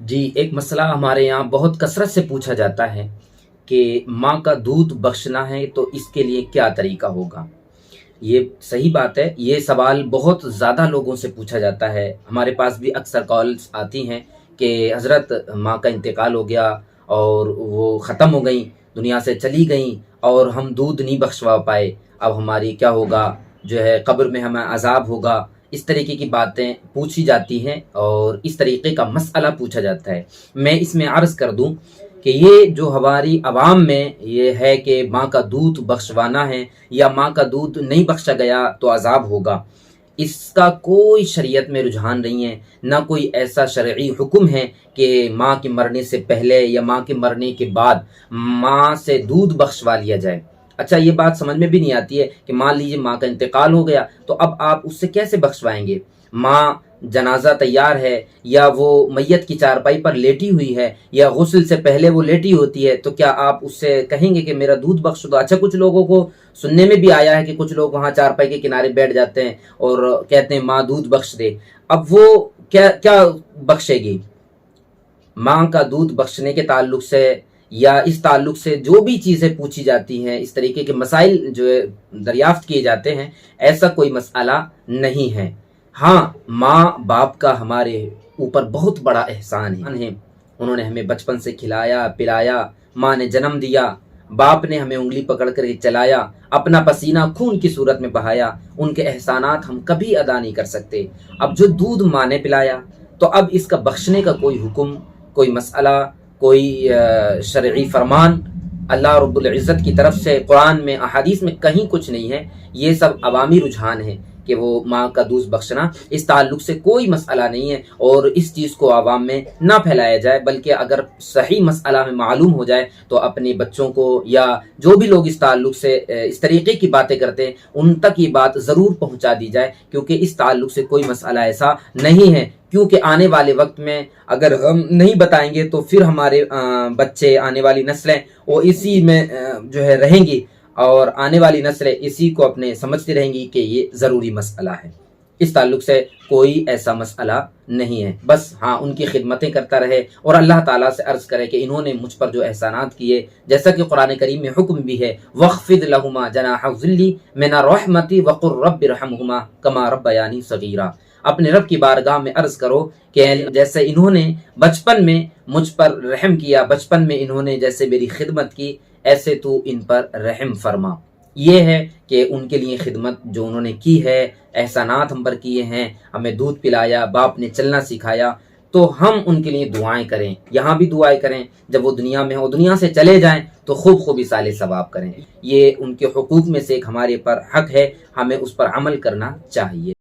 جی، ایک مسئلہ ہمارے یہاں بہت کثرت سے پوچھا جاتا ہے کہ ماں کا دودھ بخشنا ہے تو اس کے لیے کیا طریقہ ہوگا؟ یہ صحیح بات ہے، یہ سوال بہت زیادہ لوگوں سے پوچھا جاتا ہے، ہمارے پاس بھی اکثر کالز آتی ہیں کہ حضرت ماں کا انتقال ہو گیا اور وہ ختم ہو گئیں، دنیا سے چلی گئیں اور ہم دودھ نہیں بخشوا پائے، اب ہماری کیا ہوگا؟ جو ہے قبر میں ہمیں عذاب ہوگا؟ اس طریقے کی باتیں پوچھی جاتی ہیں اور اس طریقے کا مسئلہ پوچھا جاتا ہے۔ میں اس میں عرض کر دوں کہ یہ جو ہماری عوام میں یہ ہے کہ ماں کا دودھ بخشوانا ہے یا ماں کا دودھ نہیں بخشا گیا تو عذاب ہوگا، اس کا کوئی شریعت میں رجحان نہیں ہے، نہ کوئی ایسا شرعی حکم ہے کہ ماں کے مرنے سے پہلے یا ماں کے مرنے کے بعد ماں سے دودھ بخشوا لیا جائے۔ اچھا، یہ بات سمجھ میں بھی نہیں آتی ہے کہ مان لیجیے ماں کا انتقال ہو گیا تو اب آپ اس سے کیسے بخشوائیں گے؟ ماں جنازہ تیار ہے یا وہ میت کی چارپائی پر لیٹی ہوئی ہے یا غسل سے پہلے وہ لیٹی ہوتی ہے، تو کیا آپ اس سے کہیں گے کہ میرا دودھ بخش دو؟ اچھا، کچھ لوگوں کو سننے میں بھی آیا ہے کہ کچھ لوگ وہاں چارپائی کے کنارے بیٹھ جاتے ہیں اور کہتے ہیں ماں دودھ بخش دے۔ اب وہ کیا کیا بخشے گی؟ ماں کا دودھ بخشنے کے تعلق سے یا اس تعلق سے جو بھی چیزیں پوچھی جاتی ہیں، اس طریقے کے مسائل جو دریافت کیے جاتے ہیں، ایسا کوئی مسئلہ نہیں ہے۔ ہاں، ماں باپ کا ہمارے اوپر بہت بڑا احسان ہے، انہوں نے ہمیں بچپن سے کھلایا پلایا، ماں نے جنم دیا، باپ نے ہمیں انگلی پکڑ کر چلایا، اپنا پسینہ خون کی صورت میں بہایا، ان کے احسانات ہم کبھی ادا نہیں کر سکتے۔ اب جو دودھ ماں نے پلایا تو اب اس کا بخشنے کا کوئی حکم، کوئی مسئلہ، کوئی شرعی فرمان اللہ رب العزت کی طرف سے قرآن میں احادیث میں کہیں کچھ نہیں ہے۔ یہ سب عوامی رجحان ہے کہ وہ ماں کا دودھ بخشنا، اس تعلق سے کوئی مسئلہ نہیں ہے اور اس چیز کو عوام میں نہ پھیلایا جائے، بلکہ اگر صحیح مسئلہ میں معلوم ہو جائے تو اپنے بچوں کو یا جو بھی لوگ اس تعلق سے اس طریقے کی باتیں کرتے ہیں ان تک یہ بات ضرور پہنچا دی جائے، کیونکہ اس تعلق سے کوئی مسئلہ ایسا نہیں ہے۔ کیونکہ آنے والے وقت میں اگر ہم نہیں بتائیں گے تو پھر ہمارے بچے، آنے والی نسلیں وہ اسی میں جو ہے رہیں گی اور آنے والی نسلیں اسی کو اپنے سمجھتی رہیں گی کہ یہ ضروری مسئلہ ہے۔ اس تعلق سے کوئی ایسا مسئلہ نہیں ہے، بس ہاں ان کی خدمتیں کرتا رہے اور اللہ تعالیٰ سے عرض کرے کہ انہوں نے مجھ پر جو احسانات کیے، جیسا کہ قرآن کریم میں حکم بھی ہے وَاخْفِضْ لَهُمَا جَنَاحَ الذِّلِّ مِنَ الرَّحْمَةِ وَقُلْ رَبِّ ارْحَمْهُمَا كَمَا رَبَّيَانِي صَغِيرًا۔ اپنے رب کی بارگاہ میں عرض کرو کہ جیسے انہوں نے بچپن میں مجھ پر رحم کیا، بچپن میں انہوں نے جیسے میری خدمت کی، ایسے تو ان پر رحم فرما۔ یہ ہے کہ ان کے لیے خدمت جو انہوں نے کی ہے، احسانات ہم پر کیے ہیں، ہمیں دودھ پلایا، باپ نے چلنا سکھایا، تو ہم ان کے لیے دعائیں کریں، یہاں بھی دعائیں کریں، جب وہ دنیا میں ہو، دنیا سے چلے جائیں تو خوب اصالے ثواب کریں۔ یہ ان کے حقوق میں سے ایک ہمارے پر حق ہے، ہمیں اس پر عمل کرنا چاہیے۔